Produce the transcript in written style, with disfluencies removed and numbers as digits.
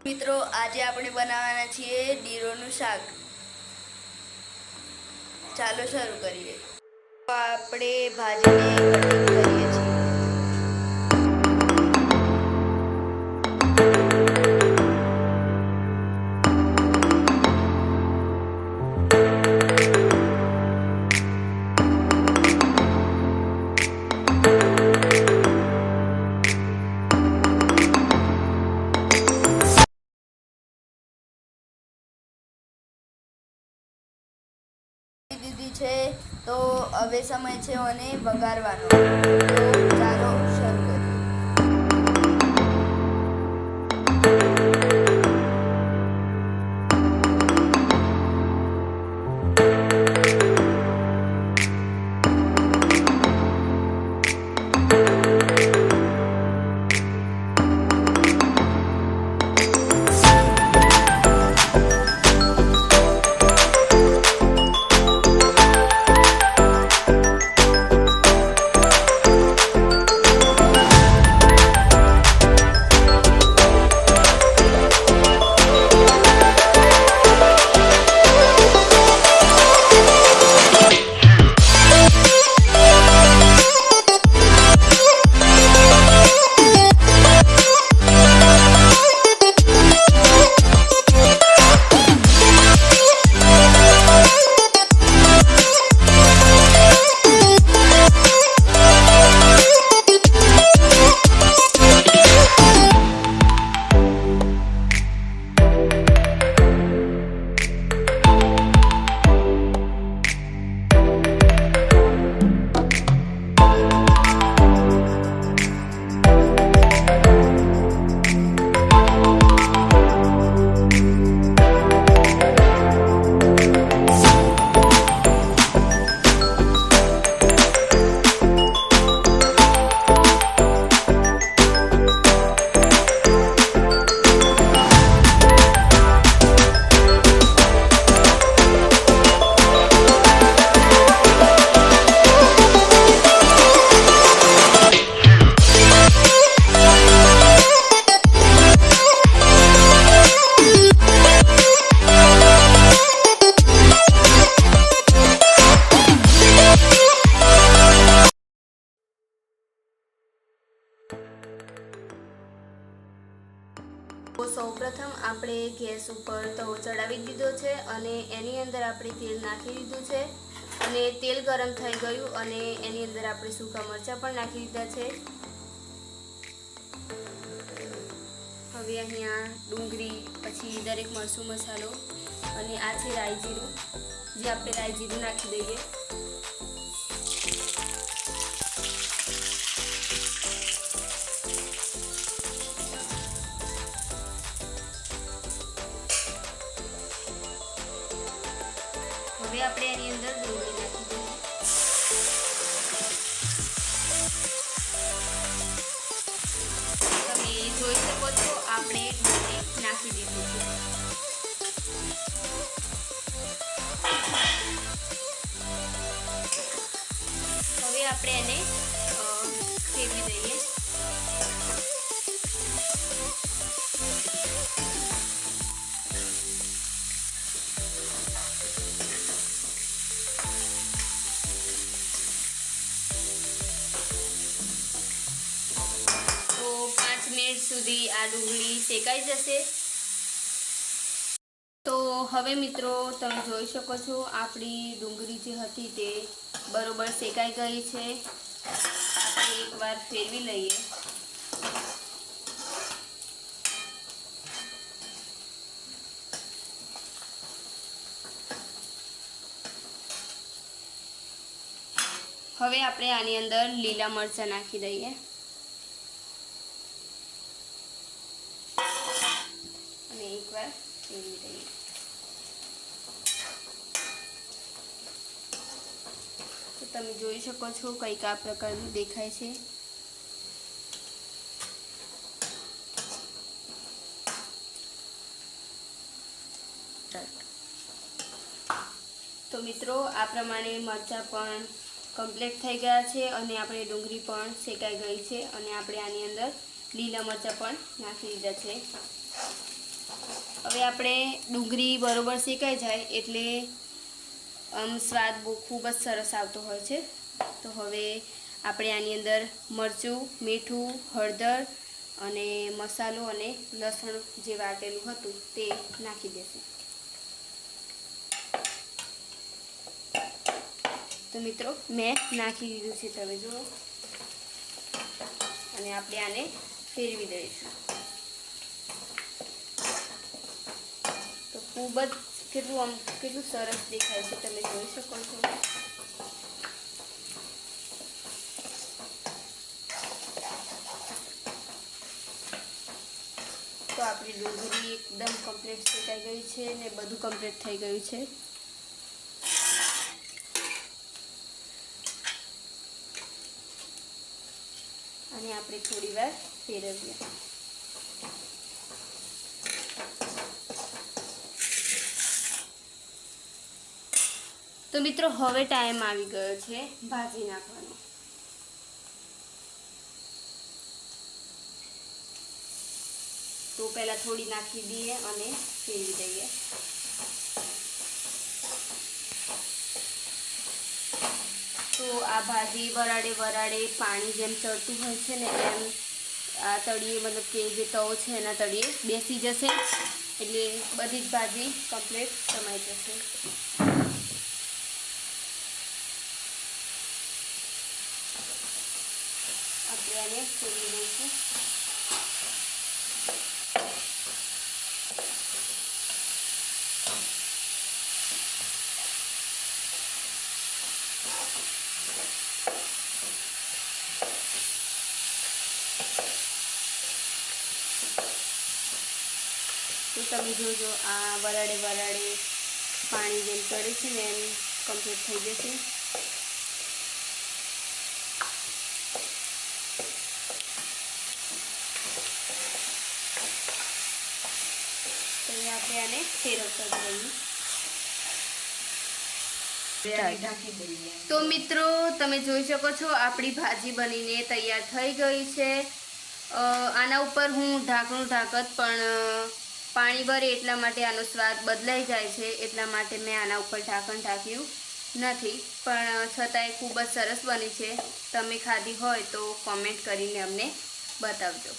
મિત્રો આજે આપણે બનાવવાના છીએ ડીરોનું શાક। ચાલો શરૂ કરીએ। તો આપણે ભાજીને કટિંગ કરીએ છીએ। દીધી છે તો હવે સમય છે અને વઘારવાનો। તો ચાલો શરૂ કરીએ। તો સૌપ્રથમ આપણે ગેસ ઉપર તવો ચડાવી દીધો છે અને એની અંદર આપણે તેલ નાખી દીધું છે અને તેલ ગરમ થઈ ગયું અને એની અંદર આપણે સૂકા મરચાં પણ નાખી દીધા છે। હવે અહીંયા ડુંગળી, પછી દરેક મરચું મસાલો અને આ છે રાઈ જીરું, જે આપણે રાઈ જીરું નાખી દઈએ। હવે આપણે એની અંદર ડુંગળી નાખી દઈએ। તમે જોઈ શકો છો આપણે ડુંગળી નાખી દીધું છે। હવે આપણે એને ફેરવી દઈએ। સુધી આ ડુંગળી શેકાઈ જશે। તો હવે મિત્રો તમે જોઈ શકો છો આપણી ડુંગળી જે હતી તે બરોબર શેકાઈ ગઈ છે। આપણે એકવાર ફેરવી લઈએ। હવે આપણે આની અંદર લીલા મરચાં નાખી દઈએ અને એકવાર ફેરવી દઈએ। તો તમે જોઈ શકો છો કંઈક આ પ્રકારનું દેખાય છે। તો મિત્રો આ પ્રમાણે મરચાં પણ કમ્પ્લીટ થઈ ગયા છે અને આપણે ડુંગળી પણ શેકાઈ ગઈ છે અને આપણે આની અંદર લીલા મરચાં પણ નાખી દીધા છે। હવે આપણે ડુંગળી બરોબર શેકાઈ જાય એટલે સ્વાદ બહુ ખૂબ જ સરસ આવતો હોય છે. તો હવે આપણે આની અંદર મરચું, મીઠું, હળદર અને મસાલો અને લસણ જે વાટેલું હતું તે નાખી દઈશું. તો મિત્રો મેં નાખી દીધું છે, તમે જુઓ. અને આપણે આને ફેરવી દઈશું. તો ખૂબ જ કેટલું સરસ દેખાય છે, તમે જોઈ શકો છો. તો આપણી ડુંગળી એકદમ કમ્પ્લીટ શેકાઈ ગઈ છે ને બધું કમ્પ્લીટ થઈ ગયું છે. અને આપણે થોડી વાર ફેરવીએ. તો મિત્રો હવે ટાઈમ આવી ગયો છે ભાજી નાખવાનો. તો પહેલા થોડી નાખી દઈએ અને ફેરવી દઈએ. તો આ ભાજી વરાડે પાણી જેમ ચડતું હોય છે ને એમ આ તળીએ, મતલબ કે જે તવો છે એના તળીએ બેસી જશે એટલે બધી જ ભાજી કમ્પ્લીટ સમાઈ જશે. આપણે આને ફેરવી દઈશું. તો તમે જોજો આ વરાડે પાણી જેમ ચડે છે ને એમ કમ્પ્લીટ થઈ જશે. તો આપણે આને ફેરવતા જઈએ. તો મિત્રો તમે જોઈ શકો છો આપણી ભાજી બનીને તૈયાર થઈ ગઈ છે. આના ઉપર હું ઢાંકણું ઢાંકત પણ પાણી ભરે એટલા માટે આનો સ્વાદ બદલાઈ જાય છે, એટલા માટે મેં આના ઉપર ઢાંકણ ઢાંક્યું નથી. પણ છતાંય ખૂબ જ સરસ બની છે. તમે ખાધી હોય તો કોમેન્ટ કરીને અમને બતાવજો.